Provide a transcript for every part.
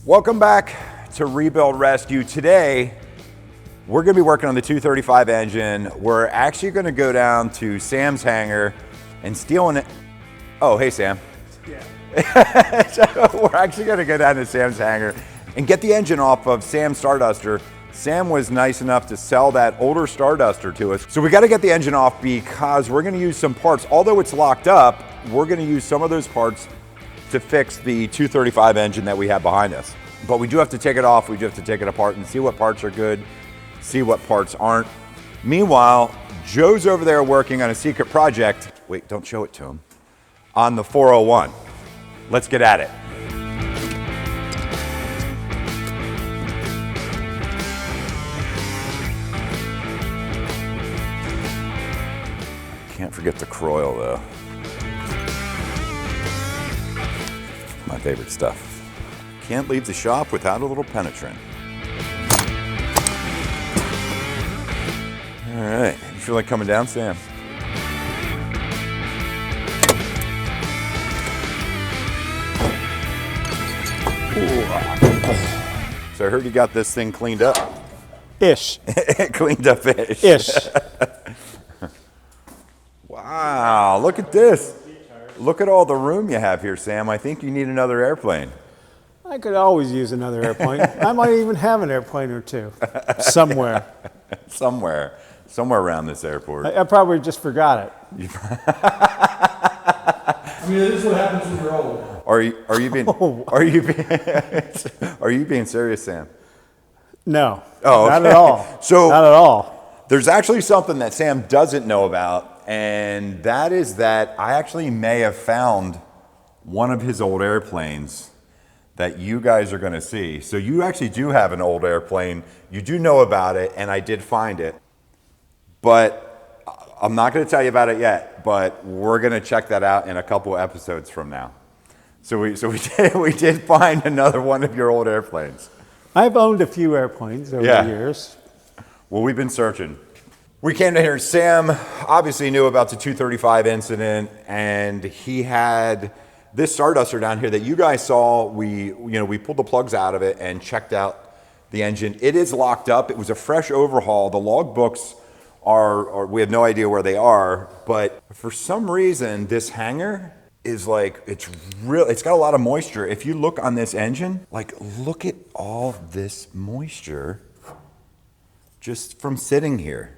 Welcome back to Rebuild Rescue. Today, we're gonna be working on the 235 engine. We're actually gonna go down to Sam's hangar and steal it. Oh, hey Sam. Yeah. So we're actually gonna go down to Sam's hangar and get the engine off of Sam's Starduster. Sam was nice enough to sell that older Starduster to us. So we gotta get the engine off because we're gonna use some parts. Although it's locked up, we're gonna use some of those parts to fix the 235 engine that we have behind us. But we do have to take it off, we do have to take it apart and see what parts are good, see what parts aren't. Meanwhile, Joe's over there working on a secret project. Wait, don't show it to him. On the 401. Let's get at it. Can't forget the Croyle though. My favorite stuff. Can't leave the shop without a little penetrant. All right, you feel like coming down, Sam? So I heard you got this thing cleaned up. Ish. Cleaned up ish. Ish. Wow, look at this. Look at all the room you have here, Sam. I think you need another airplane. I could always use another airplane. I might even have an airplane or two somewhere. Somewhere around this airport. I probably just forgot it. I mean, this is what happens when you're old. Are you being serious, Sam? No. Oh, okay. Not at all. So not at all. There's actually something that Sam doesn't know about, and that is that I actually may have found one of his old airplanes that you guys are going to see. So you actually do have an old airplane. You do know about it, and I did find it. But I'm not going to tell you about it yet, but we're going to check that out in a couple episodes from now. So we did find another one of your old airplanes. I've owned a few airplanes over the years. Well, we've been searching. We came down here. Sam obviously knew about the 235 incident, and he had this Starduster down here that you guys saw. We pulled the plugs out of it and checked out the engine. It is locked up. It was a fresh overhaul. The log books are we have no idea where they are, but for some reason this hangar is like, it's got a lot of moisture. If you look on this engine, like look at all this moisture just from sitting here.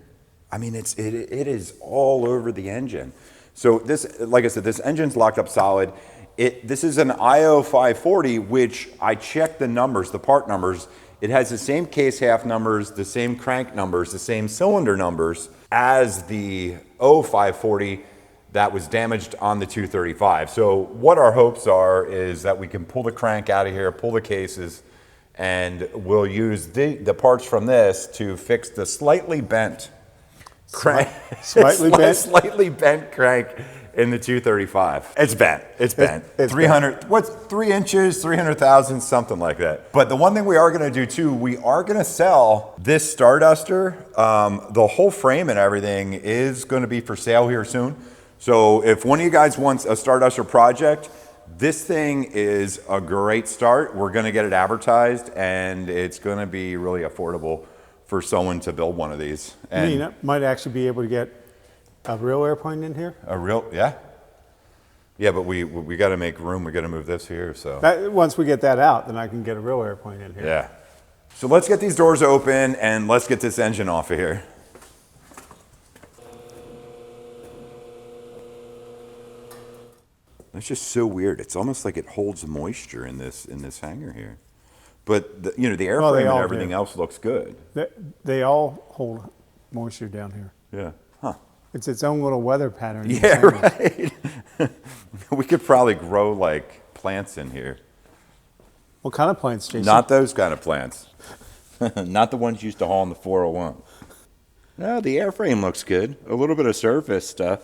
I mean, it is all over the engine. So this, like I said, this engine's locked up solid. This is an IO 540, which I checked the numbers, the part numbers. It has the same case half numbers, the same crank numbers, the same cylinder numbers as the 0540 that was damaged on the 235. So what our hopes are is that we can pull the crank out of here, pull the cases, and we'll use the parts from this to fix the slightly bent crank. Slightly bent crank in the 235. It's bent. It's 300, what's 3 inches, 300,000, something like that. But the one thing we are gonna do too, we are gonna sell this Starduster. The whole frame and everything is gonna be for sale here soon. So if one of you guys wants a Starduster project, this thing is a great start. We're gonna get it advertised and it's gonna be really affordable for someone to build one of these. And You might actually be able to get a real airplane in here? Yeah, but we got to make room. We got to move this here. So once we get that out, then I can get a real airplane in here. Yeah. So let's get these doors open and let's get this engine off of here. It's just so weird. It's almost like it holds moisture in this hangar here. But the airframe and everything else looks good. They all hold moisture down here. Yeah. Huh. It's its own little weather pattern. Yeah, right. We could probably grow like plants in here. What kind of plants, Jason? Not those kind of plants. Not the ones used to haul in the 401. No, the airframe looks good. A little bit of surface stuff.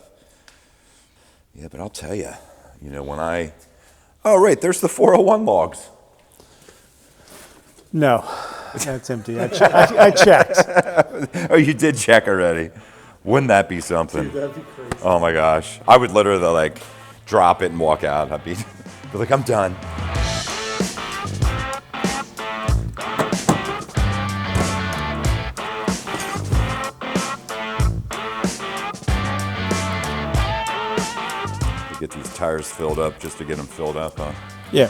Yeah, but I'll tell you, oh, right, there's the 401 logs. No, that's empty. I checked. Oh, you did check already. Wouldn't that be something? Dude, that'd be crazy. Oh my gosh. I would literally like drop it and walk out. I'd be like, I'm done. tires filled up just to get them filled up, huh? Yeah.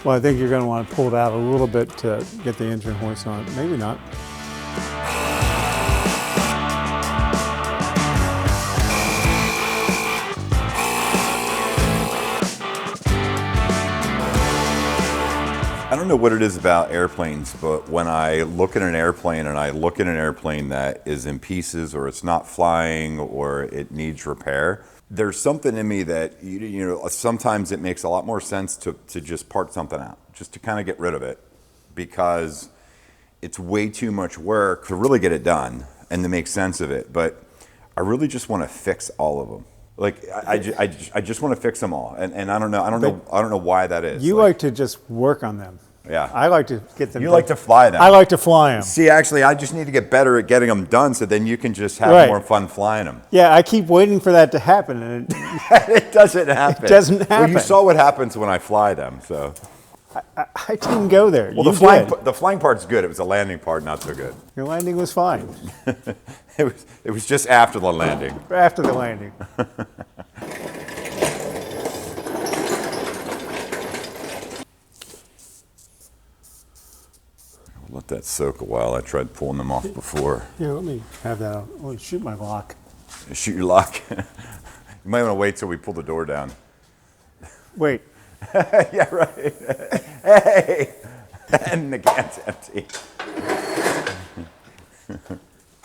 Well, I think you're going to want to pull it out a little bit to get the engine hoist on. Maybe not. I don't know what it is about airplanes, but when I look at an airplane and I look at an airplane that is in pieces or it's not flying or it needs repair, there's something in me that, you know, sometimes it makes a lot more sense to just part something out, just to kind of get rid of it, because it's way too much work to really get it done and to make sense of it. But I really just want to fix all of them. Like I just want to fix them all, and I don't know why that is. You like to just work on them. Yeah. I like to get them. You like to fly them. I like to fly them. See, actually, I just need to get better at getting them done, so then you can just have more fun flying them. Yeah, I keep waiting for that to happen, and It doesn't happen. It doesn't happen. Well, you saw what happens when I fly them, so. I didn't go there. Well, You did. the flying part's good. It was the landing part not so good. Your landing was fine It was just after the landing. after the landing. Let that soak a while. I tried pulling them off before. Here, let me have that out. Let me shoot my lock. Shoot your lock. You might want to wait till we pull the door down. Wait. Yeah, right. Hey! And the can's empty.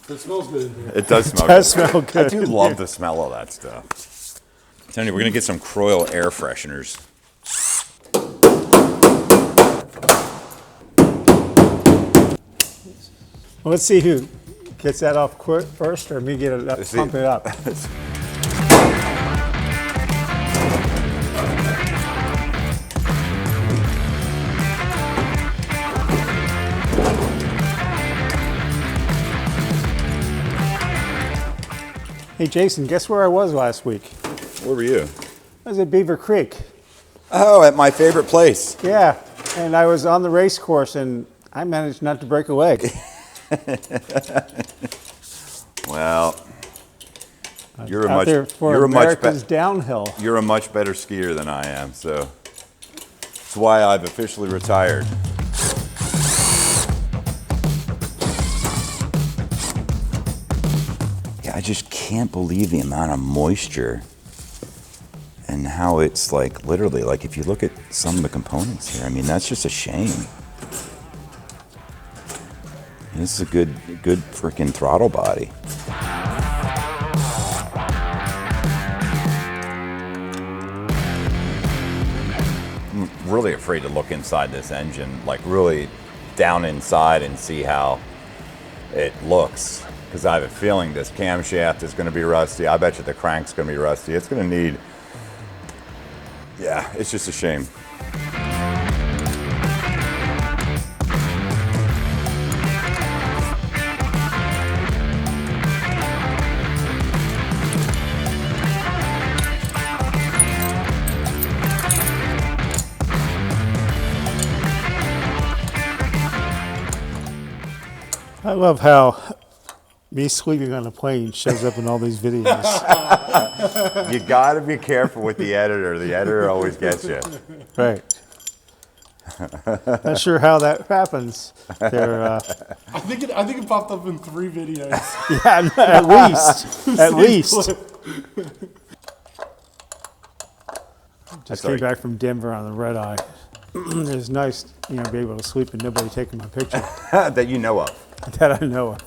It smells good in here. It does smell Does good. smell good. I do love the smell of that stuff. I'm telling you, we're going to get some Croyle air fresheners. Well, let's see who gets that off first, or me get it up, See. pump it up. Hey, Jason, guess where I was last week? Where were you? I was at Beaver Creek. Oh, at my favorite place. Yeah, and I was on the race course, and I managed not to break a leg. Well, you're Out there for you're a much America's downhill. you're a much better skier than I am, so that's why I've officially retired. Yeah, I just can't believe the amount of moisture and how it's like literally, like if you look at some of the components here, I mean, that's just a shame. This is a good freaking throttle body. I'm really afraid to look inside this engine, like really down inside and see how it looks. Because I have a feeling this camshaft is going to be rusty. I bet you the crank's going to be rusty. It's going to need, yeah, it's just a shame. I love how me sleeping on a plane shows up in all these videos. You got to be careful with the editor. The editor always gets you. Right. Not sure how that happens. They're, I think it popped up in 3 videos. yeah, at least. At least. Just came back from Denver on the red eye. It was nice, you know, be able to sleep and nobody taking my picture That you know of. that I know of.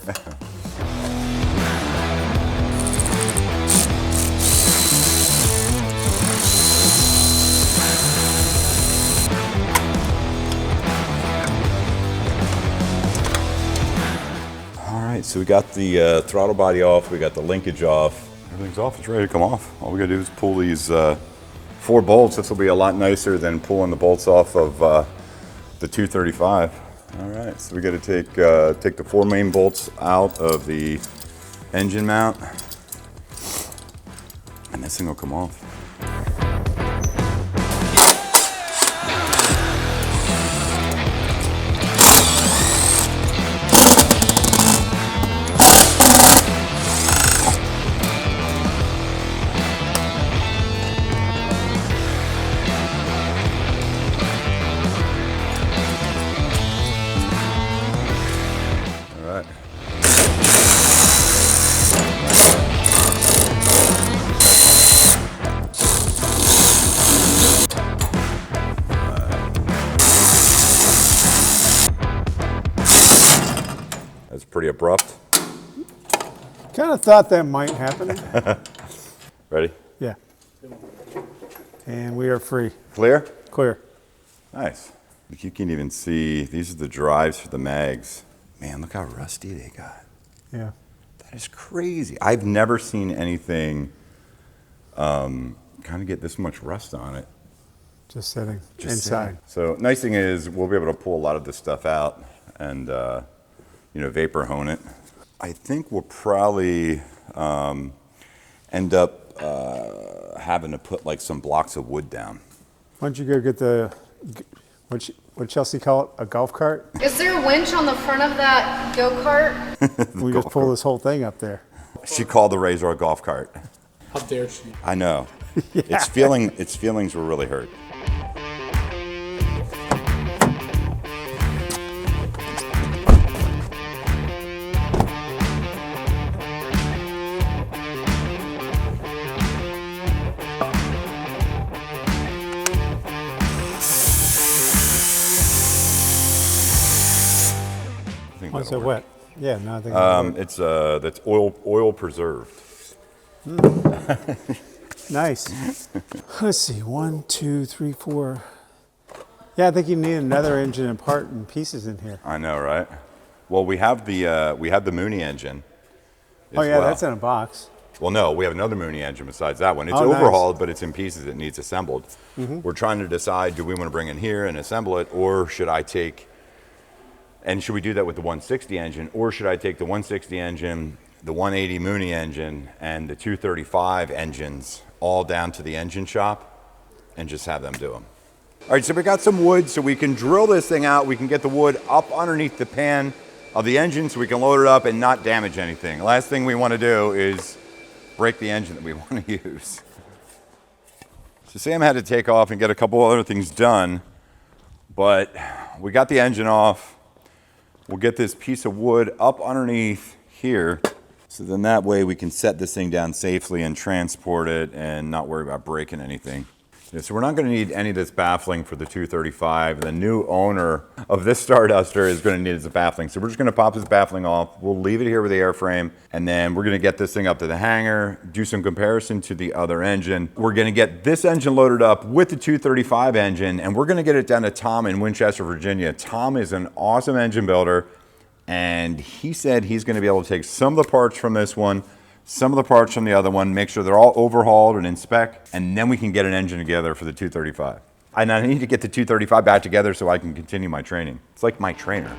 All right, so we got the throttle body off, we got the linkage off. Everything's off, it's ready to come off. All we gotta do is pull these 4 bolts. This will be a lot nicer than pulling the bolts off of the 235. All right, so we gotta take the 4 main bolts out of the engine mount, and this thing will come off. That's pretty abrupt. Kind of thought that might happen. Ready? Yeah. And we are free. Clear? Clear. Nice. You can even see, these are the drives for the mags. Man, look how rusty they got. Yeah. That is crazy. I've never seen anything kind of get this much rust on it. Just sitting Just inside. sitting. So nice thing is we'll be able to pull a lot of this stuff out and, vapor hone it. I think we'll probably end up having to put like some blocks of wood down. Why don't you go get what Chelsea call it, a golf cart? Is there a winch on the front of that go-kart? We just pull this whole thing up there. She called the Razor a golf cart. How dare she? I know. Its feelings were really hurt. Why is it wet? Yeah, no, I think It's that's oil preserved. nice. Let's see, 1, 2, 3, 4. Yeah, I think you need another engine and part and pieces in here. I know, right? Well, we have the Mooney engine. Oh as yeah, well. that's in a box. Well, no, we have another Mooney engine besides that one. It's Oh, nice. overhauled, but it's in pieces. It needs assembled. We're trying to decide: do we want to bring it here and assemble it, or should I take? And should we do that with the 160 engine, or should I take the 160 engine, the 180 Mooney engine, and the 235 engines all down to the engine shop and just have them do them? All right, so we got some wood, so we can drill this thing out. We can get the wood up underneath the pan of the engine so we can load it up and not damage anything. Last thing we want to do is break the engine that we want to use. So Sam had to take off and get a couple other things done, but we got the engine off. We'll get this piece of wood up underneath here, so then that way we can set this thing down safely and transport it and not worry about breaking anything. Yeah, so we're not going to need any of this baffling for the 235. The new owner of this Starduster is going to need this baffling. So we're just going to pop this baffling off. We'll leave it here with the airframe, and then we're going to get this thing up to the hangar, do some comparison to the other engine. We're going to get this engine loaded up with the 235 engine, and we're going to get it down to Tom in Winchester, Virginia. Tom is an awesome engine builder, and he said he's going to be able to take some of the parts from this one, some of the parts from the other one, make sure they're all overhauled and in spec, and then we can get an engine together for the 235. And I need to get the 235 back together so I can continue my training. It's like my trainer.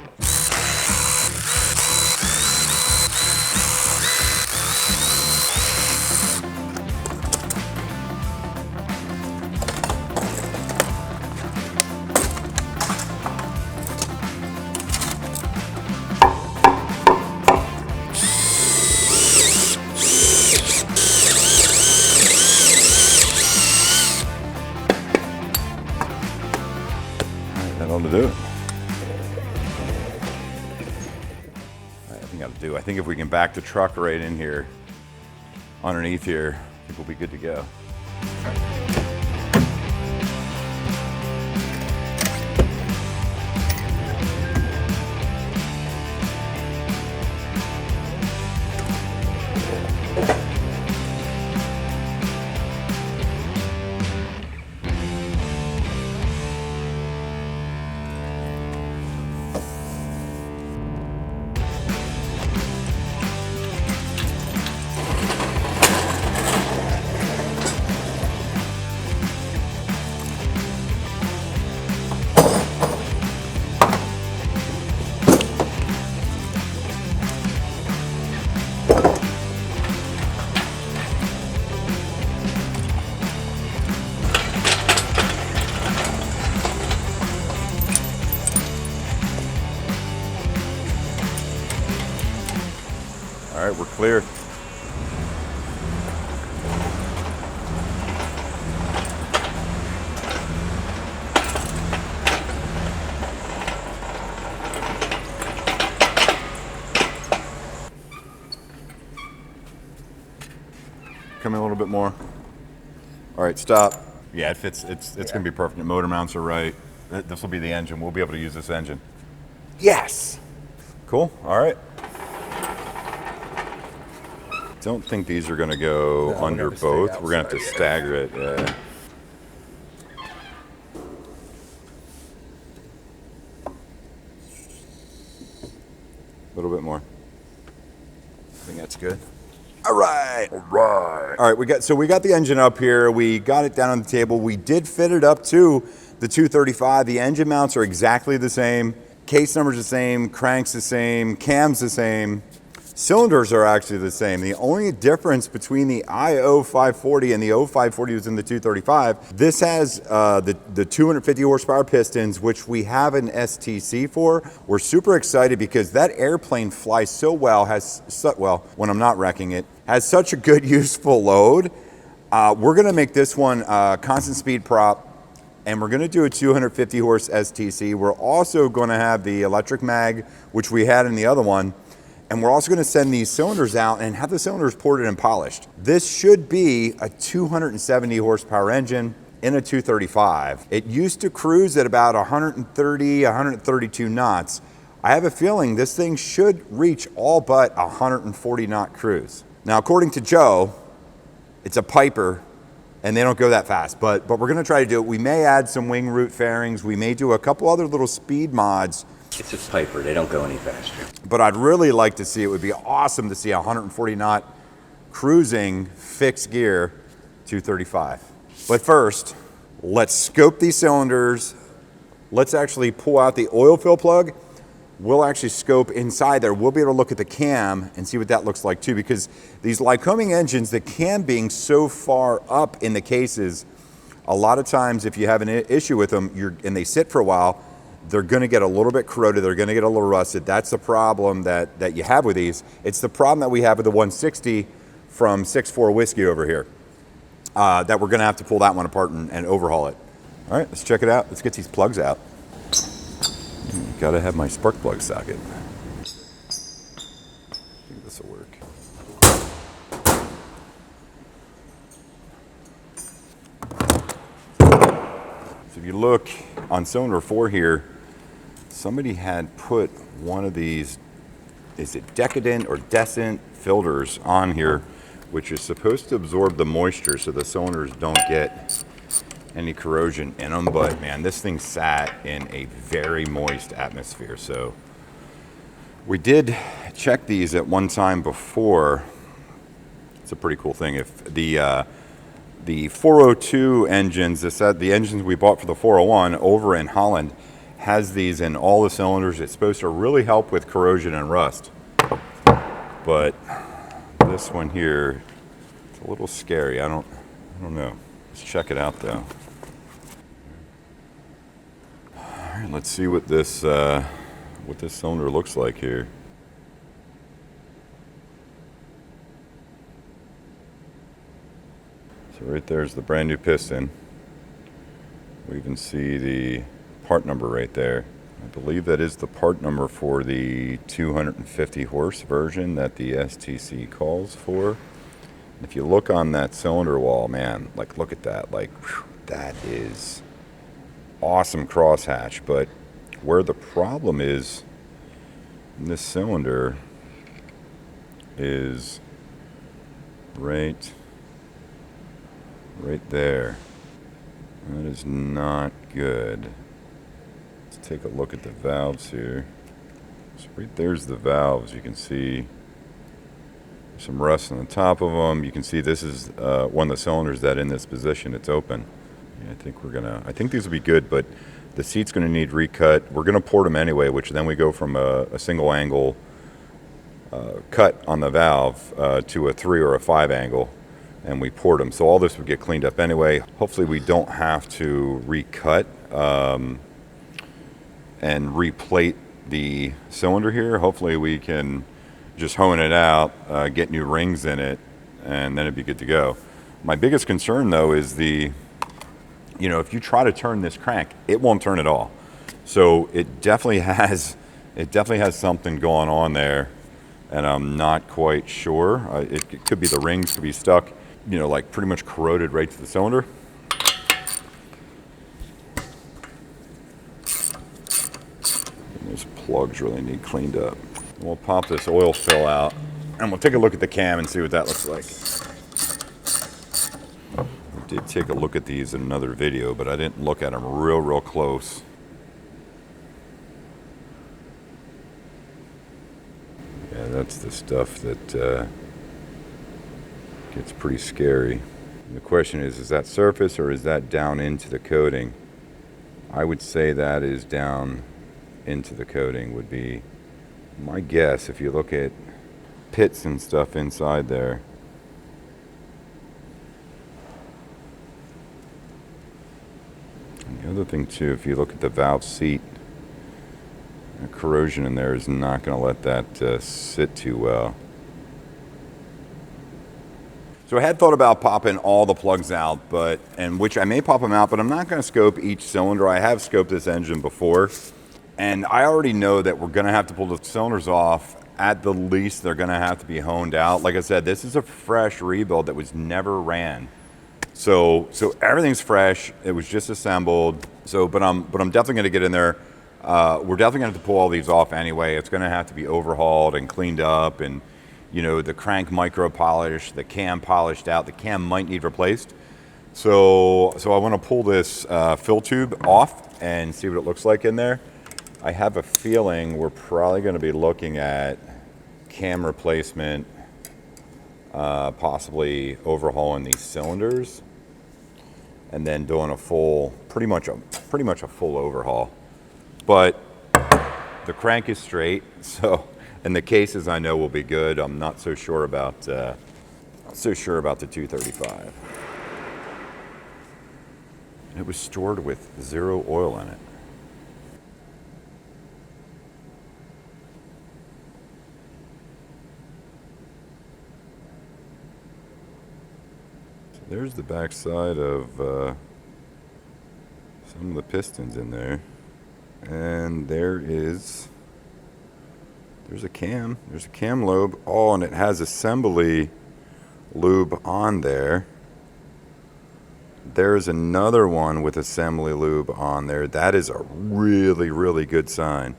That'll do it. I think if we can back the truck right in here, underneath here, I think we'll be good to go. All right, we're clear. Come in a little bit more. All right, stop. Yeah, it fits. It's gonna be perfect. The motor mounts are right. This will be the engine. We'll be able to use this engine. Yes. Cool. All right. don't think these are going to go under both. We're going to have to stagger it. Yeah. A little bit more. I think that's good. All right. All right. All right. We got the engine up here. We got it down on the table. We did fit it up to the 235. The engine mounts are exactly the same. Case number's the same. Crank's the same. Cam's the same. Cylinders are actually the same. The only difference between the IO540 and the O540 was in the 235. This has the 250 horsepower pistons, which we have an STC for. We're super excited because that airplane flies so well, when I'm not wrecking it, has such a good useful load. We're gonna make this one constant speed prop, and we're gonna do a 250 horse STC. We're also gonna have the electric mag, which we had in the other one. And we're also going to send these cylinders out and have the cylinders ported and polished. This should be a 270 horsepower engine in a 235. It used to cruise at about 130, 132 knots. I have a feeling this thing should reach all but 140 knot cruise. Now, according to Joe, it's a Piper and they don't go that fast, but we're going to try to do it. We may add some wing root fairings. We may do a couple other little speed mods. It's a Piper, they don't go any faster. But I'd really like to see, it would be awesome to see a 140 knot cruising fixed gear 235. But first, let's scope these cylinders. Let's actually pull out the oil fill plug. We'll actually scope inside there. We'll be able to look at the cam and see what that looks like too, because these Lycoming engines, the cam being so far up in the cases, a lot of times if you have an issue with them and they sit for a while, they're going to get a little bit corroded. They're going to get a little rusted. That's the problem that you have with these. It's the problem that we have with the 160 from 6.4 Whiskey over here, that we're going to have to pull that one apart and overhaul it. All right, let's check it out. Let's get these plugs out. Got to have my spark plug socket. I think this will work. So if you look on cylinder 4 here, somebody had put one of these, is it Decadent or Decent filters on here, which is supposed to absorb the moisture so the cylinders don't get any corrosion in them. But man, this thing sat in a very moist atmosphere. So we did check these at one time before. It's a pretty cool thing. If the 402 engines, the engines we bought for the 401 over in Holland, has these in all the cylinders. It's supposed to really help with corrosion and rust. But this one here, it's a little scary. I don't know. Let's check it out though. All right, let's see what this cylinder looks like here. So right there's the brand new piston. We even see the part number right there. I believe that is the part number for the 250 horse version that the STC calls for. If you look on that cylinder wall, man, like look at that, like whew, that is awesome crosshatch. But where the problem is in this cylinder is right there. That is not good. Let's take a look at the valves here. So right there's the valves. You can see some rust on the top of them. You can see this is one of the cylinders that in this position it's open. Yeah, I think these will be good, but the seat's going to need recut. We're going to port them anyway, which then we go from a single angle cut on the valve to a 3 or a 5 angle, and we port them. So all this would get cleaned up anyway. Hopefully we don't have to recut and replate the cylinder here. Hopefully we can just hone it out, get new rings in it, and then it'd be good to go. My biggest concern though is if you try to turn this crank, it won't turn at all. So it definitely has something going on there, and I'm not quite sure. It could be the rings could be stuck, like pretty much corroded right to the cylinder. And those plugs really need cleaned up. We'll pop this oil fill out And we'll take a look at the cam and see what that looks like. I did take a look at these in another video, but I didn't look at them real close. Yeah, that's the stuff that gets pretty scary. And the question is that surface or is that down into the coating? I would say that is down into the coating would be my guess if you look at pits and stuff inside there. And the other thing too, if you look at the valve seat, the corrosion in there is not going to let that sit too well. So I had thought about popping all the plugs out, which I may pop them out, but I'm not going to scope each cylinder. I have scoped this engine before, and I already know that we're going to have to pull the cylinders off. At the least, they're going to have to be honed out. Like I said, this is a fresh rebuild that was never ran. So everything's fresh. It was just assembled. But I'm definitely going to get in there. We're definitely going to have to pull all these off anyway. It's going to have to be overhauled and cleaned up, and the crank micro polished, the cam polished out. The cam might need replaced. So I want to pull this fill tube off and see what it looks like in there. I have a feeling we're probably going to be looking at cam replacement, possibly overhauling these cylinders, and then doing a full, pretty much a full overhaul. But the crank is straight, and the cases I know will be good. I'm not so sure about the 235. It was stored with 0 oil in it. There's the back side of some of the pistons in there. And there's a cam. There's a cam lobe. Oh, and it has assembly lube on there. There's another one with assembly lube on there. That is a really good sign.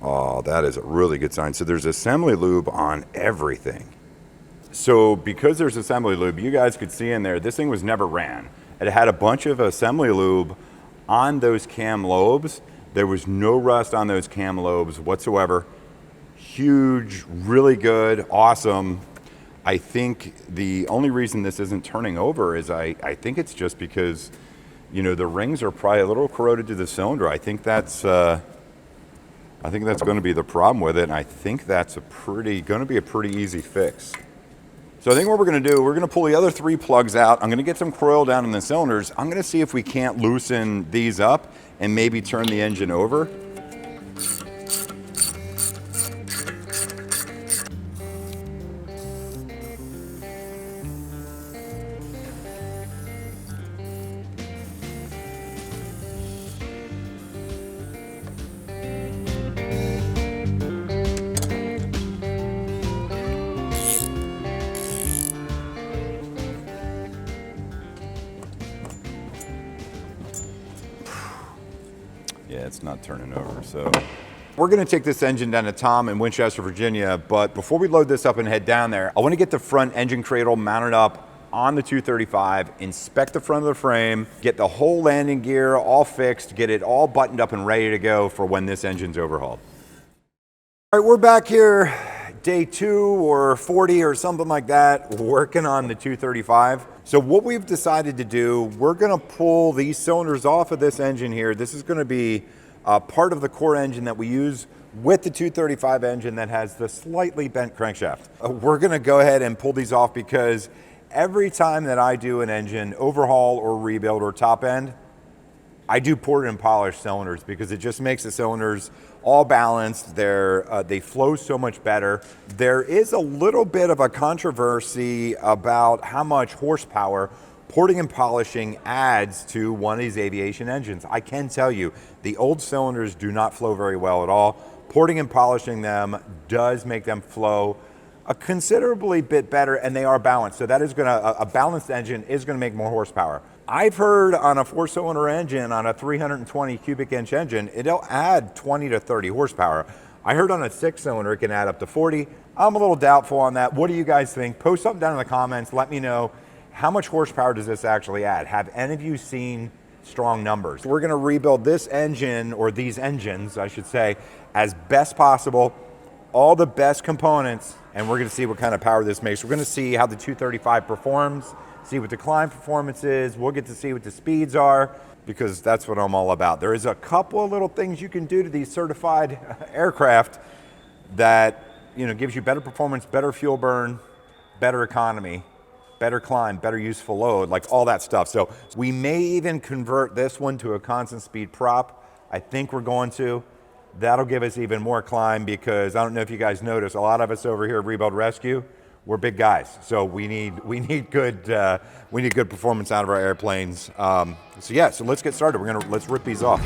Oh, that is a really good sign. So there's assembly lube on everything. So because there's assembly lube, you guys could see in there, this thing was never ran. It had a bunch of assembly lube on those cam lobes. There was no rust on those cam lobes whatsoever. Huge, really good, awesome. I think the only reason this isn't turning over is I think it's just because, the rings are probably a little corroded to the cylinder. I think that's going to be the problem with it, and I think that's going to be a pretty easy fix. So I think what we're going to do, we're going to pull the other 3 plugs out. I'm going to get some coil down in the cylinders. I'm going to see if we can't loosen these up and maybe turn the engine over. Yeah, it's not turning over. So we're going to take this engine down to Tom in Winchester, Virginia. But before we load this up and head down there, I want to get the front engine cradle mounted up on the 235, inspect the front of the frame, get the whole landing gear all fixed, get it all buttoned up and ready to go for when this engine's overhauled. All right, we're back here, day 2 or 40 or something like that, working on the 235. So what we've decided to do, we're going to pull these cylinders off of this engine here. This is going to be part of the core engine that we use with the 235 engine that has the slightly bent crankshaft. We're going to go ahead and pull these off because every time that I do an engine overhaul or rebuild or top end, I do ported and polished cylinders because it just makes the cylinders all balanced. They flow so much better. There is a little bit of a controversy about how much horsepower porting and polishing adds to one of these aviation engines. I can tell you, the old cylinders do not flow very well at all. Porting and polishing them does make them flow a considerably bit better, and they are balanced. So that is a balanced engine is gonna make more horsepower. I've heard on a 4-cylinder engine, on a 320 cubic inch engine, it'll add 20 to 30 horsepower. I heard on a 6-cylinder it can add up to 40. I'm a little doubtful on that. What do you guys think? Post something down in the comments. Let me know, how much horsepower does this actually add? Have any of you seen strong numbers? We're gonna rebuild this engine, or these engines, I should say, as best possible. All the best components, and we're gonna see what kind of power this makes. We're gonna see how the 235 performs, see what the climb performance is. We'll get to see what the speeds are, because that's what I'm all about. There is a couple of little things you can do to these certified aircraft that, you know, gives you better performance, better fuel burn, better economy, better climb, better useful load, like all that stuff. So we may even convert this one to a constant speed prop. I think we're going to. That'll give us even more climb, because I don't know if you guys notice, a lot of us over here at Rebuild Rescue, we're big guys. So we need good performance out of our airplanes. So let's get started. Let's rip these off.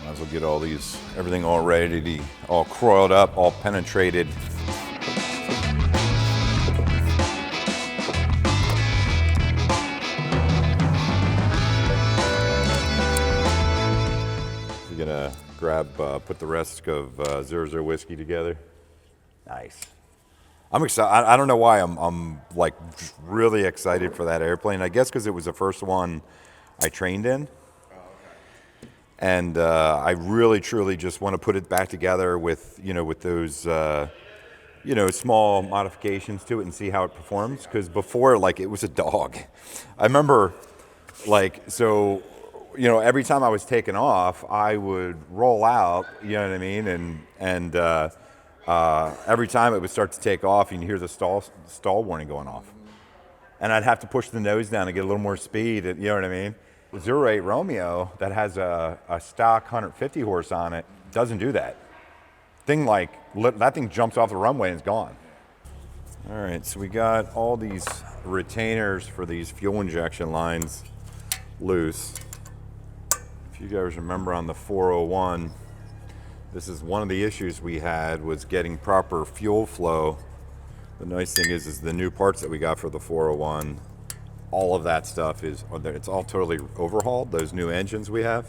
Might as well get everything all ready, all coiled up, all penetrated. Gonna put the rest of 00 whiskey together. Nice. I'm excited. I don't know why I'm like really excited for that airplane. I guess because it was the first one I trained in. And I really truly just want to put it back together with those small modifications to it and see how it performs. Because before, like, it was a dog. I remember, every time I was taken off, I would roll out, you know what I mean? And every time it would start to take off, you can hear the stall warning going off. And I'd have to push the nose down to get a little more speed, you know what I mean? The 08 Romeo that has a stock 150 horse on it doesn't do that. That thing jumps off the runway and is gone. All right, so we got all these retainers for these fuel injection lines loose. If you guys remember on the 401, this is one of the issues we had, was getting proper fuel flow. The nice thing is the new parts that we got for the 401, all of that stuff it's all totally overhauled, those new engines we have,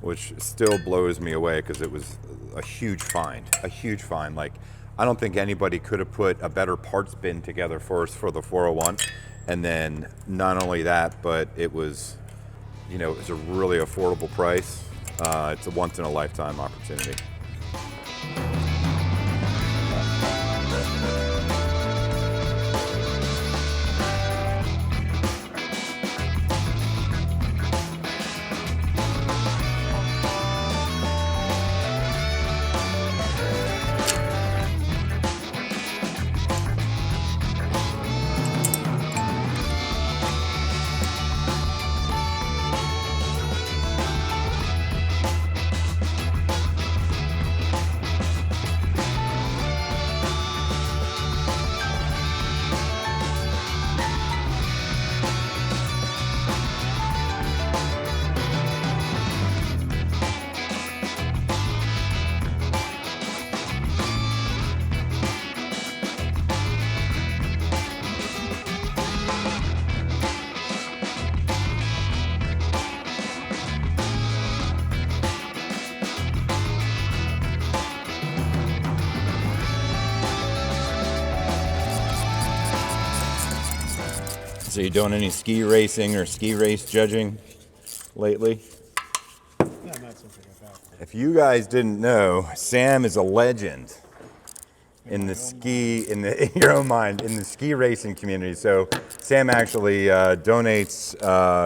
which still blows me away because it was a huge find. Like, I don't think anybody could have put a better parts bin together for us for the 401. And then not only that, but it was, it was a really affordable price. It's a once in a lifetime opportunity. So you doing any ski racing or ski race judging lately? Yeah, not something like that. If you guys didn't know, Sam is a legend in the in your own mind, in the ski racing community. So Sam actually donates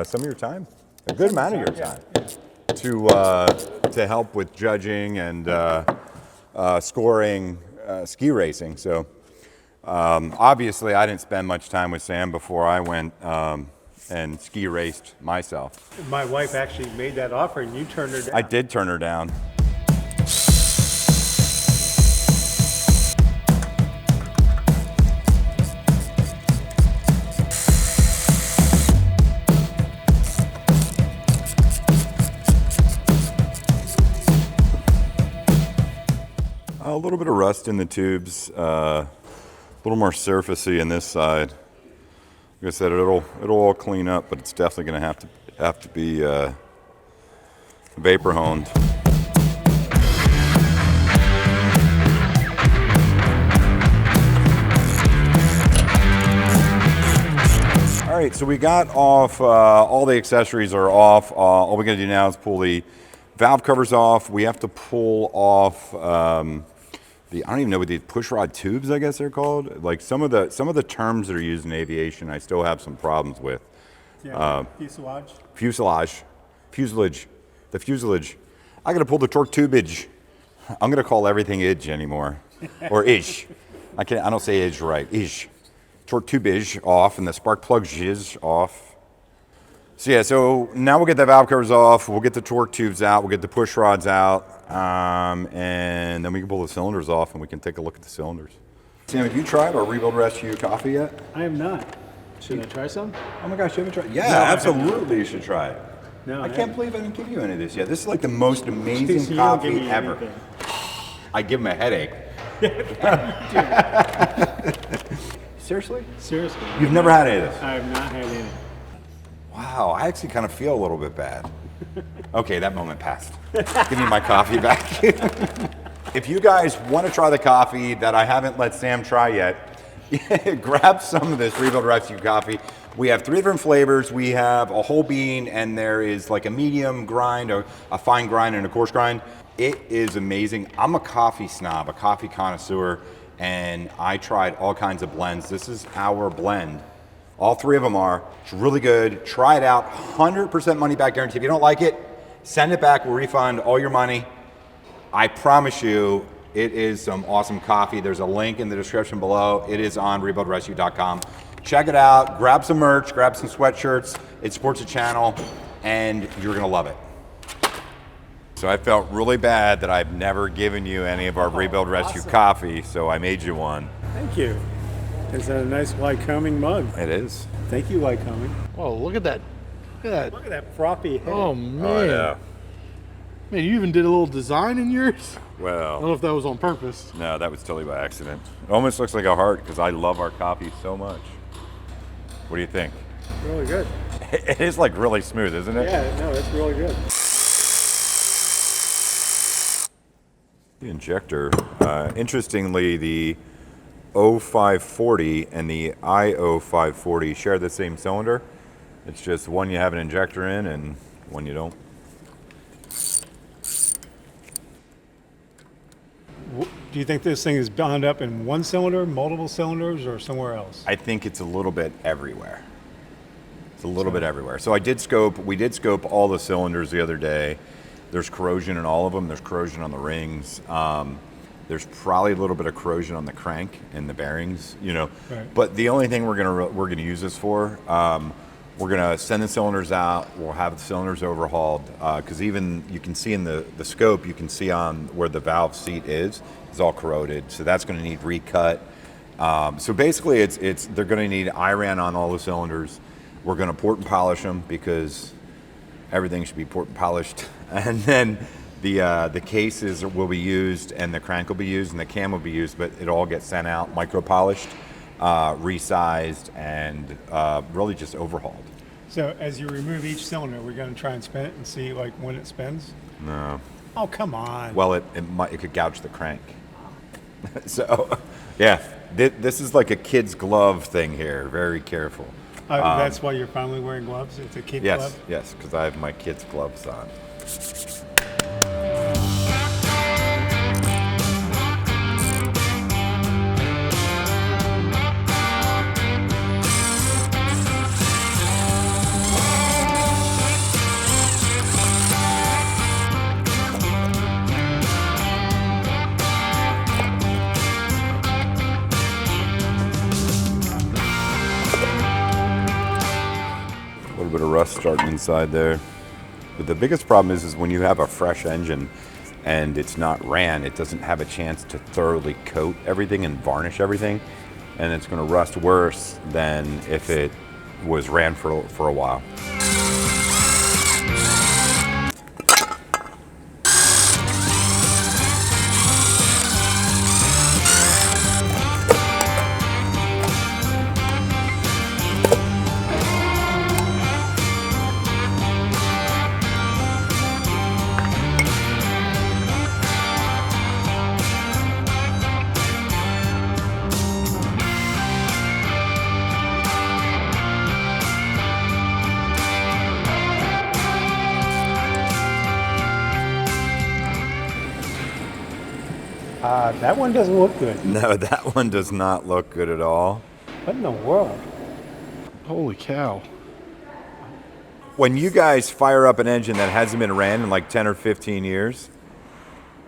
some of your time, a good amount of your time, to help with judging and scoring ski racing. So obviously I didn't spend much time with Sam before I went and ski raced myself. My wife actually made that offer and you turned her down. I did turn her down. A little bit of rust in the tubes, a little more surfacey in this side. Like I said, it'll all clean up, but it's definitely going to have to be vapor honed. All right, so we got off, all the accessories are off. All we gotta do now is pull the valve covers off. We have to pull off I don't even know what these push rod tubes, I guess they're called. Like some of the terms that are used in aviation, I still have some problems with. Yeah, fuselage. Fuselage, the fuselage. I gotta pull the torque tubage. I'm gonna call everything idge anymore, or ish. I don't say idge right, ish. Torque tubage off and the spark plug is off. So yeah, so now we'll get the valve covers off, we'll get the torque tubes out, we'll get the push rods out, and then we can pull the cylinders off and we can take a look at the cylinders. Sam, have you tried our Rebuild Rescue coffee yet? I am not. Should I try some? Oh my gosh, you haven't tried? Yeah, No, absolutely you should try it. No, I can't believe I didn't give you any of this yet. This is like the most amazing You don't give coffee me ever. anything. I give him a headache. Seriously? Seriously. You've never had any of this? I have not had any. Wow, I actually kind of feel a little bit bad. Okay, that moment passed. Give me my coffee back. If you guys want to try the coffee that I haven't let Sam try yet, grab some of this Rebuild Rescue coffee. We have 3 different flavors. We have a whole bean, and there is like a medium grind, a fine grind, and a coarse grind. It is amazing. I'm a coffee snob, a coffee connoisseur, and I tried all kinds of blends. This is our blend. All 3 of them are. It's really good. Try it out. 100% money back guarantee. If you don't like it, send it back. We'll refund all your money. I promise you, it is some awesome coffee. There's a link in the description below. It is on rebuildrescue.com. Check it out. Grab some merch. Grab some sweatshirts. It supports the channel, and you're going to love it. So I felt really bad that I've never given you any of our Rebuild Rescue coffee, so I made you one. Thank you. Is that a nice Lycoming mug? It is. Thank you, Lycoming. Oh, look at that. Look at that. Look at that floppy head. Oh, man. Oh, yeah. Man, you even did a little design in yours? I don't Well, know if that was on purpose. no, that was totally by accident. It almost looks like a heart because I love our coffee so much. What do you think? Really good. It is like really smooth, isn't it? Yeah, no, it's really good. The injector. Interestingly, the 0540 and the IO540 share the same cylinder. It's just one you have an injector in and one you don't. Do you think this thing is bound up in one cylinder, multiple cylinders, or somewhere else? I think it's a little bit everywhere. It's a little bit everywhere. So we did scope all the cylinders the other day. There's corrosion in all of them. There's corrosion on the rings. There's probably a little bit of corrosion on the crank and the bearings, you know. Right. But the only thing we're gonna use this for, we're gonna send the cylinders out. We'll have the cylinders overhauled because even you can see in the scope, you can see on where the valve seat is all corroded. So that's going to need recut. So basically, they're going to need IRAN on all the cylinders. We're going to port and polish them because everything should be port and polished. And then the cases will be used, and the crank will be used, and the cam will be used. But it all gets sent out, micro polished, resized, and really just overhauled. So as you remove each cylinder, we're going to try and spin it and see like when it spins? No. Oh, come on. Well, it could gouge the crank. So, yeah, this is like a kid's glove thing here. Very careful. That's why you're finally wearing gloves? It's a kid glove? Yes, because I have my kid's gloves on. A little bit of rust starting inside there. But the biggest problem is when you have a fresh engine and it's not ran, it doesn't have a chance to thoroughly coat everything and varnish everything, and it's going to rust worse than if it was ran for a while. That one doesn't look good. No, that one does not look good at all. What in the world? Holy cow. When you guys fire up an engine that hasn't been ran in like 10 or 15 years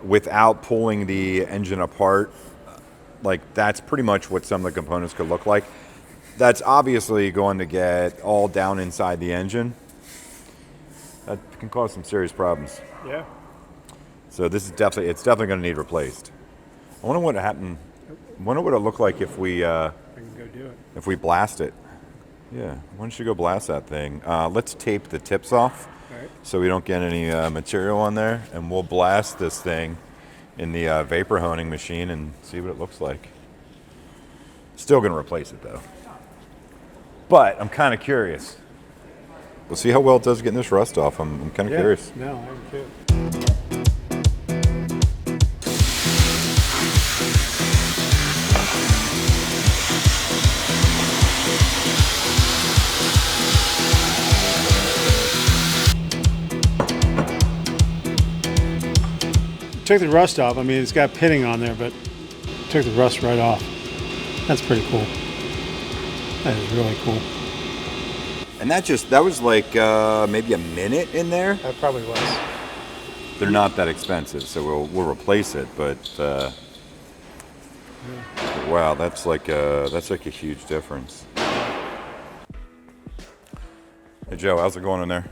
without pulling the engine apart, like that's pretty much what some of the components could look like. That's obviously going to get all down inside the engine. That can cause some serious problems. Yeah. So it's definitely going to need replaced. I wonder what happened. I wonder what it looked like if we I can go do it. if we blast it. Yeah, why don't you go blast that thing? Let's tape the tips off so we don't get any material on there, and we'll blast this thing in the vapor honing machine and see what it looks like. Still going to replace it though. But I'm kind of curious. We'll see how well it does getting this rust off. I'm kind of curious. No, I am too. Took the rust off. I mean, it's got pitting on there, but took the rust right off. That's pretty cool. That is really cool. And that was like maybe a minute in there. That probably was. They're not that expensive, so we'll replace it. But wow, that's like a huge difference. Hey Joe, how's it going in there?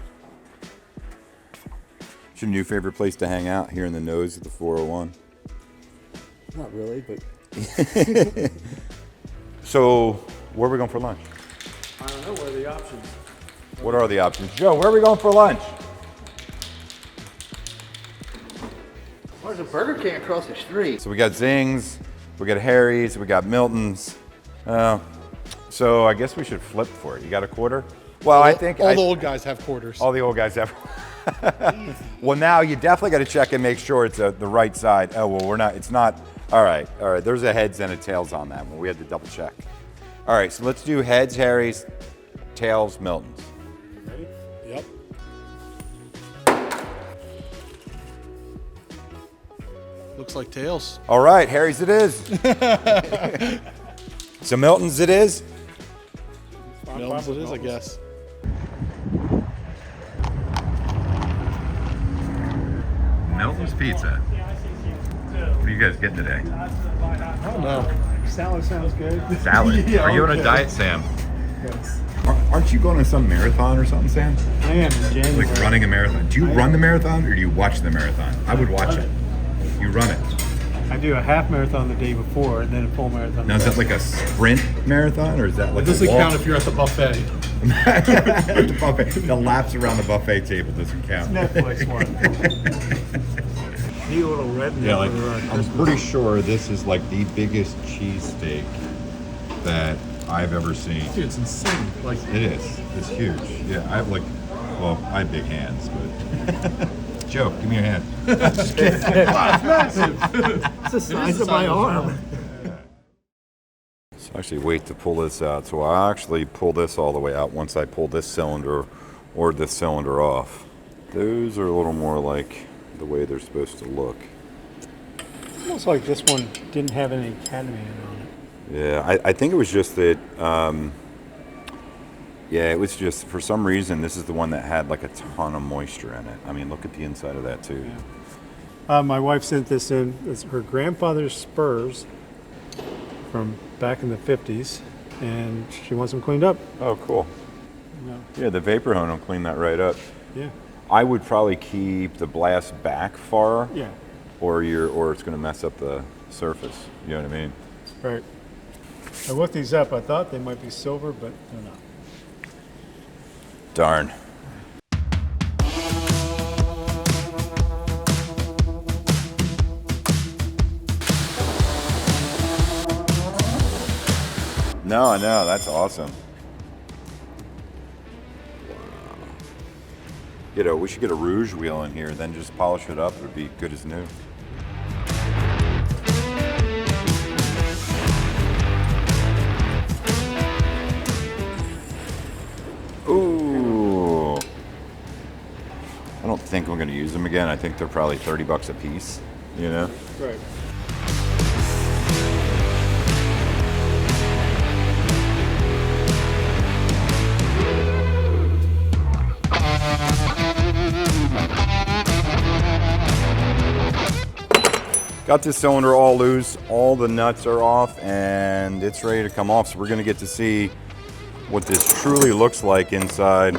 What's your new favorite place to hang out here in the nose of the 401? Not really, but So, where are we going for lunch? I don't know. What are the options? What are the options? Joe, where are we going for lunch? There's a Burger King across the street. So we got Zing's, we got Harry's, we got Milton's. So I guess we should flip for it. You got a quarter? Well, I think all the old guys have quarters. all the old guys have. Well, now you definitely got to check and make sure it's the right side. Oh, well, we're not. It's not. All right. There's a heads and a tails on that one. We had to double check. All right. So let's do heads, Harry's, tails, Milton's. Ready? Yep. Looks like tails. All right. Harry's it is. So Milton's it is. Milton's it is, I guess. Milton's Pizza. What are you guys getting today? I don't know. Salad sounds good. Salad. Yeah, Are you on a okay. diet, Sam? Yes. Aren't you going to some marathon or something, Sam? I am in January. Like running a marathon. Do you run the marathon or do you watch the marathon? I would watch it. You run it. I do a half marathon the day before and then a full marathon. Now, is that like a sprint marathon or is that like It doesn't a walk? count if you're at the buffet. The buffet. The laps around the buffet table doesn't count. Netflix one. Need a little red. Yeah, like I'm pretty sure this is like the biggest cheesesteak that I've ever seen. Dude, it's insane. Like, It is. It's huge. Yeah, I have I have big hands, but Joe, give me your hand. it's massive. It's the size of my arm. So actually wait to pull this out. So I actually pull this all the way out once I pull this cylinder or this cylinder off. Those are a little more like the way they're supposed to look. Almost like this one didn't have any cadmium on it. Yeah, I think it was just that, yeah, it was just, for some reason, this is the one that had like a ton of moisture in it. I mean, look at the inside of that too. Yeah. My wife sent this in. It's her grandfather's Spurs from back in the 50s, and she wants them cleaned up. Oh, cool. No. Yeah, the vapor hone will clean that right up. Yeah. I would probably keep the blast back far, Yeah. or it's going to mess up the surface. You know what I mean? Right. I looked these up. I thought they might be silver, but they're not. Darn. No, I know. That's awesome. You know, we should get a rouge wheel in here, then just polish it up. It would be good as new. Ooh. I don't think I'm going to use them again. I think they're probably $30 a piece, you know? Right. Got this cylinder all loose, all the nuts are off, and it's ready to come off. So we're gonna get to see what this truly looks like inside.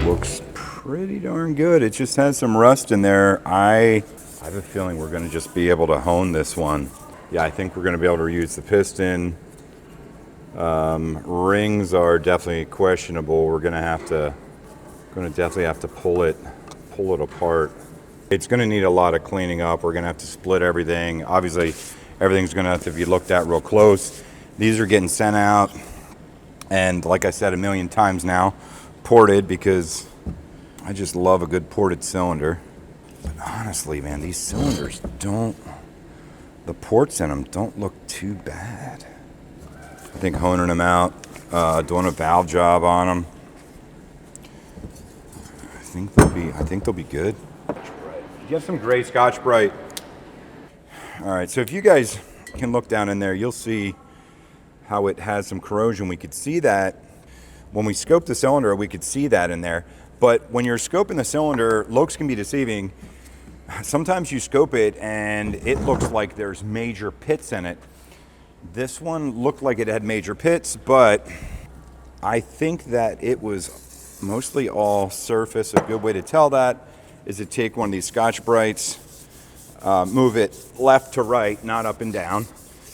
Looks pretty darn good. It just has some rust in there. I have a feeling we're gonna just be able to hone this one. Yeah, I think we're gonna be able to reuse the piston. Rings are definitely questionable. We're gonna definitely have to pull it apart. It's gonna need a lot of cleaning up. We're gonna have to split everything. Obviously, everything's gonna have to be looked at real close. These are getting sent out, and like I said a million times now, ported, because I just love a good ported cylinder. But honestly, man, these cylinders the ports in them don't look too bad. I think honing them out, doing a valve job on them, I think they'll be good. Get some gray Scotch-Brite. All right, so if you guys can look down in there, you'll see how it has some corrosion. We could see that when we scoped the cylinder, we could see that in there. But when you're scoping the cylinder, looks can be deceiving. Sometimes you scope it and it looks like there's major pits in it. This one looked like it had major pits, but I think that it was mostly all surface. A good way to tell that is to take one of these Scotch-Brites, move it left to right, not up and down,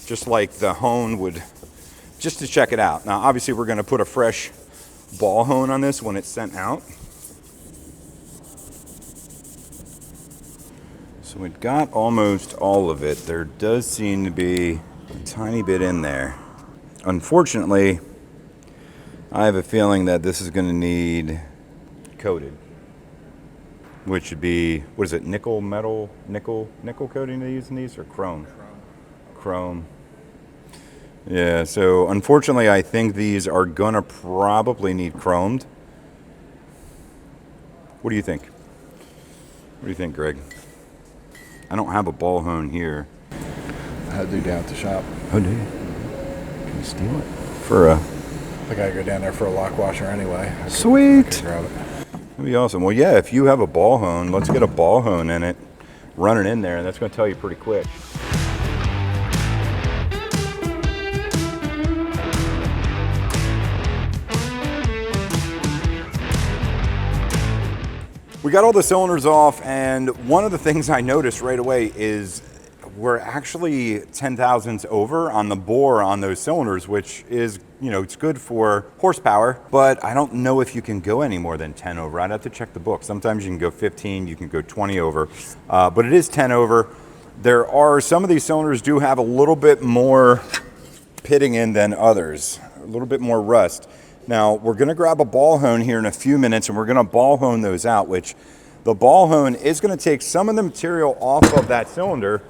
just like the hone would, just to check it out. Now, obviously, we're gonna put a fresh ball hone on this when it's sent out. So we've got almost all of it. There does seem to be a tiny bit in there. Unfortunately, I have a feeling that this is going to need coated, which would be, what is it, nickel coating they use in these, or chrome? Chrome. Yeah, so unfortunately, I think these are gonna probably need chromed. What do you think? What do you think, Greg? I don't have a ball hone here. I had to do down at the shop. Oh, do you? Can you steal it? For a... I gotta go down there for a lock washer anyway. Sweet! Grab it. That'd be awesome. Well, yeah, if you have a ball hone, let's get a ball hone in it, run it in there, and that's gonna tell you pretty quick. We got all the cylinders off, and one of the things I noticed right away is we're actually 10,000ths over on the bore on those cylinders, which is, you know, it's good for horsepower, but I don't know if you can go any more than 10 over. I'd have to check the book. Sometimes you can go 15, you can go 20 over, but it is 10 over. There are, some of these cylinders do have a little bit more pitting in than others, a little bit more rust. Now, we're gonna grab a ball hone here in a few minutes, and we're gonna ball hone those out, which the ball hone is gonna take some of the material off of that cylinder.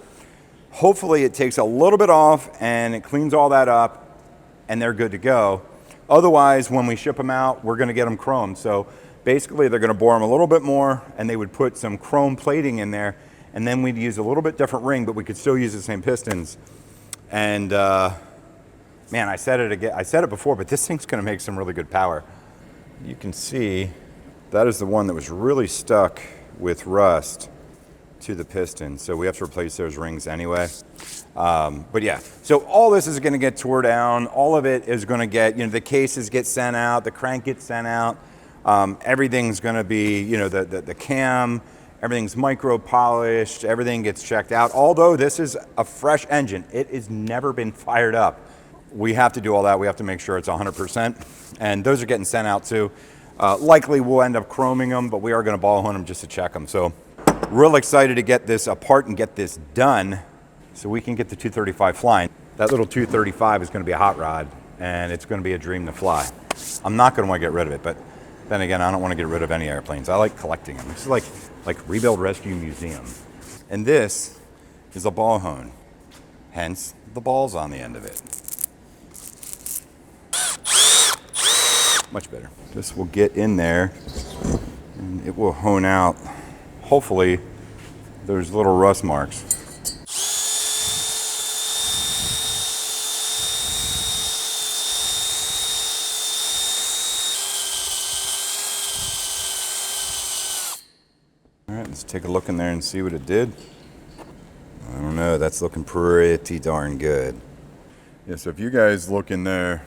Hopefully it takes a little bit off and it cleans all that up and they're good to go. Otherwise, when we ship them out, we're gonna get them chromed. So basically they're gonna bore them a little bit more, and they would put some chrome plating in there, and then we'd use a little bit different ring, but we could still use the same pistons. And man, I said it again. I said it before, but this thing's gonna make some really good power. You can see that is the one that was really stuck with rust to the piston. So we have to replace those rings anyway. But yeah, so all this is gonna get tore down. All of it is gonna get, you know, the cases get sent out, the crank gets sent out. Everything's gonna be, you know, the cam, everything's micro polished, everything gets checked out. Although this is a fresh engine, it has never been fired up. We have to do all that. We have to make sure it's 100%. And those are getting sent out too. Likely we'll end up chroming them, but we are gonna ball hone them just to check them. So real excited to get this apart and get this done so we can get the 235 flying. That little 235 is gonna be a hot rod, and it's gonna be a dream to fly. I'm not gonna wanna get rid of it, but then again, I don't wanna get rid of any airplanes. I like collecting them. This is like Rebuild Rescue Museum. And this is a ball hone, hence the balls on the end of it. Much better. This will get in there and it will hone out, hopefully, those little rust marks. Let's take a look in there and see what it did. I don't know, that's looking pretty darn good. Yeah, so if you guys look in there,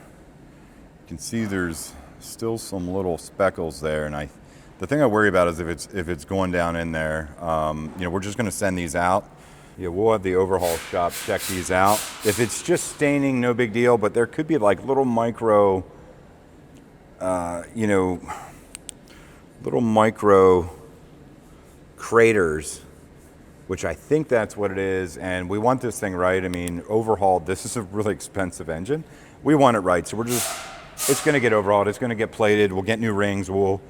you can see there's still some little speckles there, and the thing I worry about is if it's going down in there. We're just going to send these out. Yeah, we'll have the overhaul shop check these out. If it's just staining, no big deal, but there could be like little micro, little micro craters, which I think that's what it is, and we want this thing right. I mean, overhauled. This is a really expensive engine. We want it right, so it's going to get overhauled. It's going to get plated. We'll get new rings. We'll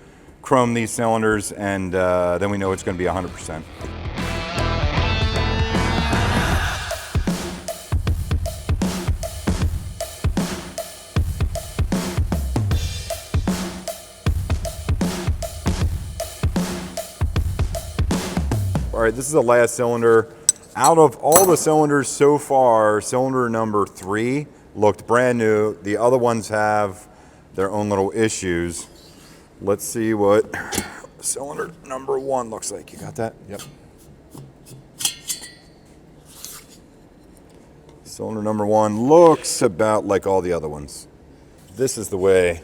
chrome these cylinders, and then we know it's going to be 100%. All right, this is the last cylinder. Out of all the cylinders so far, cylinder number 3 looked brand new. The other ones have their own little issues. Let's see what cylinder number 1 looks like. You got that? Yep. Cylinder number 1 looks about like all the other ones. This is the way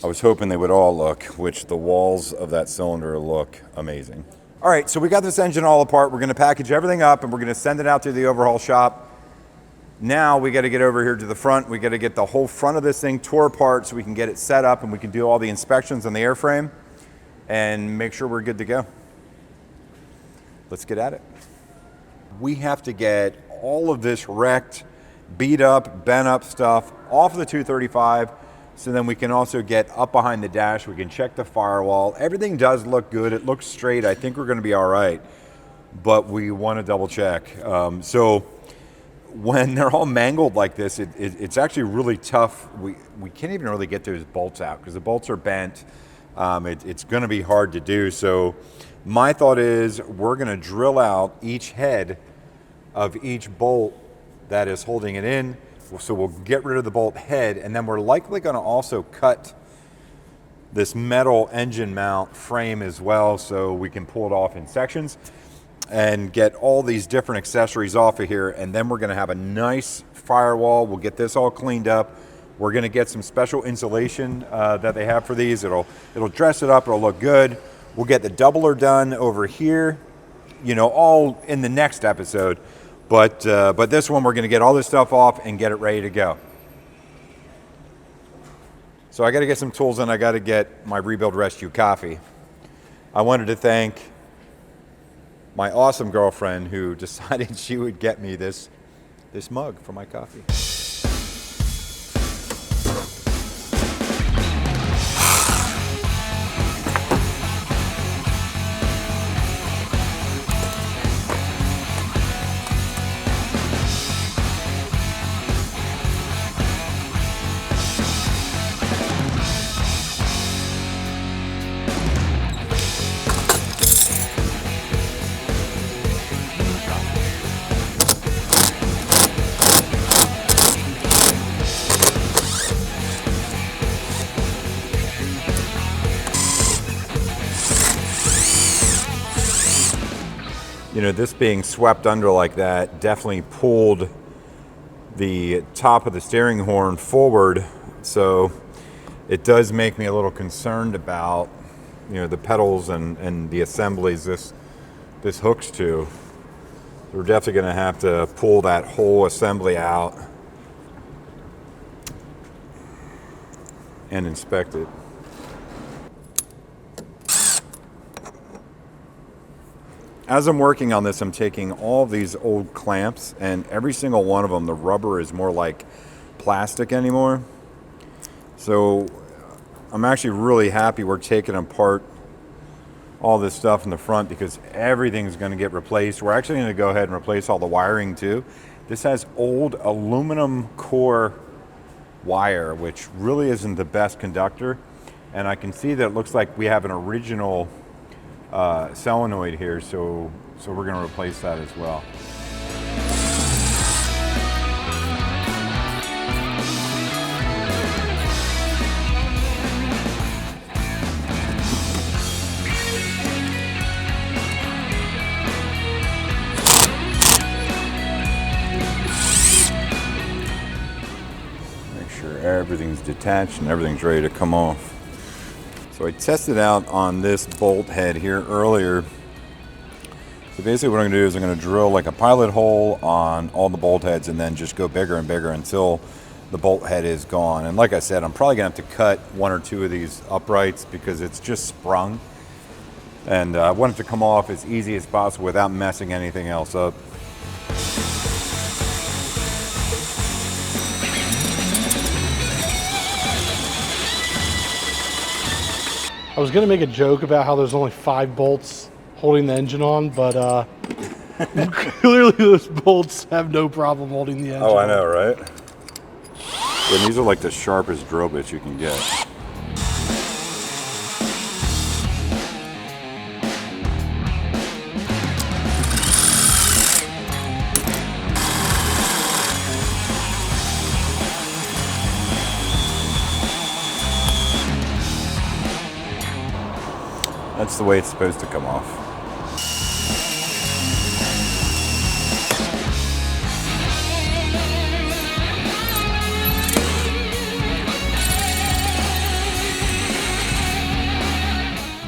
I was hoping they would all look, which the walls of that cylinder look amazing. All right, so we got this engine all apart. We're gonna package everything up and we're gonna send it out to the overhaul shop. Now we gotta get over here to the front. We gotta get the whole front of this thing tore apart so we can get it set up and we can do all the inspections on the airframe and make sure we're good to go. Let's get at it. We have to get all of this wrecked, beat up, bent up stuff off of the 235, so then we can also get up behind the dash. We can check the firewall. Everything does look good. It looks straight. I think we're going to be all right, but we want to double check. So when they're all mangled like this, it's actually really tough. We can't even really get those bolts out because the bolts are bent. It's going to be hard to do. So my thought is we're going to drill out each head of each bolt that is holding it in. So we'll get rid of the bolt head, and then we're likely going to also cut this metal engine mount frame as well so we can pull it off in sections and get all these different accessories off of here. And then we're going to have a nice firewall. We'll get this all cleaned up. We're going to get some special insulation that they have for these. It'll dress it up. It'll look good. We'll get the doubler done over here, all in the next episode. But this one, we're going to get all this stuff off and get it ready to go. So I got to get some tools and I got to get my Rebuild Rescue coffee. I wanted to thank my awesome girlfriend who decided she would get me this mug for my coffee. This being swept under like that definitely pulled the top of the steering horn forward. So it does make me a little concerned about, the pedals and the assemblies this hooks to. We're definitely going to have to pull that whole assembly out and inspect it. As I'm working on this, I'm taking all of these old clamps, and every single one of them, the rubber is more like plastic anymore. So I'm actually really happy we're taking apart all this stuff in the front because everything's going to get replaced. We're actually going to go ahead and replace all the wiring too. This has old aluminum core wire, which really isn't the best conductor. And I can see that it looks like we have an original solenoid here, so we're going to replace that as well. Everything's detached and everything's ready to come off. So I tested out on this bolt head here earlier. So basically what I'm gonna do is I'm gonna drill like a pilot hole on all the bolt heads and then just go bigger and bigger until the bolt head is gone. And like I said, I'm probably gonna have to cut 1 or 2 of these uprights because it's just sprung. And I want it to come off as easy as possible without messing anything else up. I was gonna make a joke about how there's only 5 bolts holding the engine on, but clearly those bolts have no problem holding the engine on. Oh, I know, right? And these are like the sharpest drill bits you can get. That's the way it's supposed to come off.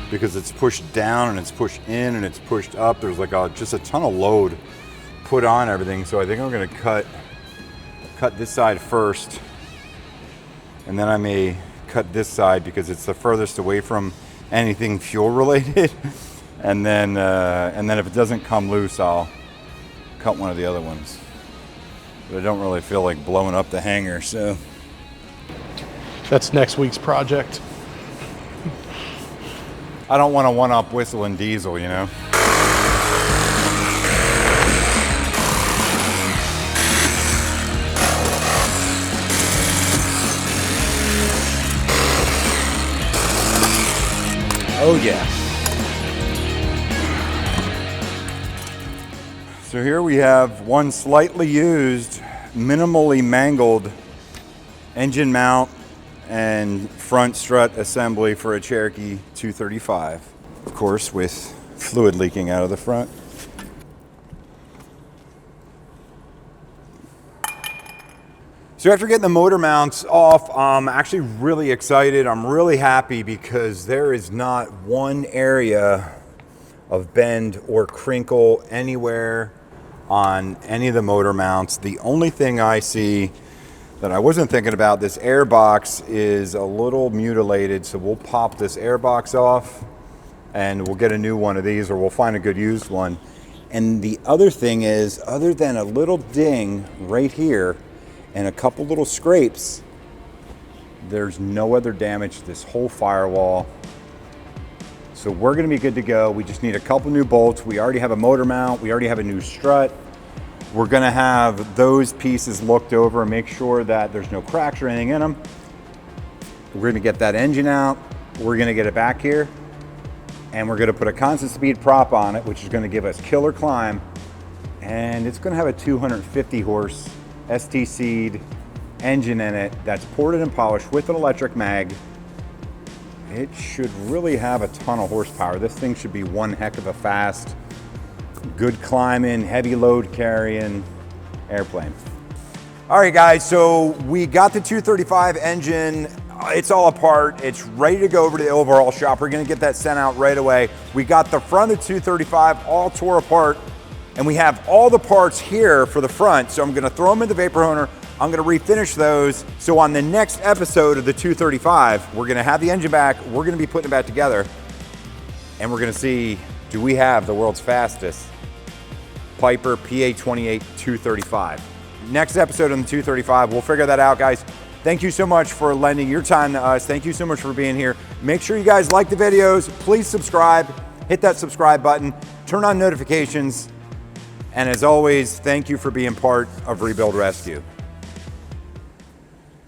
Because it's pushed down and it's pushed in and it's pushed up. There's like just a ton of load put on everything. So I think I'm gonna cut this side first. And then I may cut this side because it's the furthest away from anything fuel related. And then if it doesn't come loose, I'll cut one of the other ones. But I don't really feel like blowing up the hangar, so. That's next week's project. I don't want to one-up Whistle and Diesel, you know? Oh yeah. So here we have one slightly used, minimally mangled engine mount and front strut assembly for a Cherokee 235. Of course, with fluid leaking out of the front. So after getting the motor mounts off, I'm actually really excited. I'm really happy because there is not one area of bend or crinkle anywhere on any of the motor mounts. The only thing I see that I wasn't thinking about, this air box is a little mutilated, so we'll pop this air box off and we'll get a new one of these, or we'll find a good used one. And the other thing is, other than a little ding right here and a couple little scrapes, there's no other damage to this whole firewall. So we're gonna be good to go. We just need a couple new bolts. We already have a motor mount. We already have a new strut. We're gonna have those pieces looked over and make sure that there's no cracks or anything in them. We're gonna get that engine out. We're gonna get it back here. And we're gonna put a constant speed prop on it, which is gonna give us killer climb. And it's gonna have a 250 horse ST-Seed engine in it that's ported and polished with an electric mag. It should really have a ton of horsepower. This thing should be one heck of a fast, good climbing, heavy load carrying airplane. All right guys, so we got the 235 engine. It's all apart. It's ready to go over to the overhaul shop. We're gonna get that sent out right away. We got the front of the 235 all tore apart, and we have all the parts here for the front. So I'm gonna throw them in the vapor honer. I'm gonna refinish those. So on the next episode of the 235, we're gonna have the engine back. We're gonna be putting it back together, and we're gonna see, do we have the world's fastest Piper Pa28 235? Next episode on the 235, we'll figure that out, guys. Thank you so much for lending your time to us. Thank you so much for being here. Make sure you guys like the videos. Please subscribe. Hit that subscribe button. Turn on notifications. And as always, thank you for being part of Rebuild Rescue.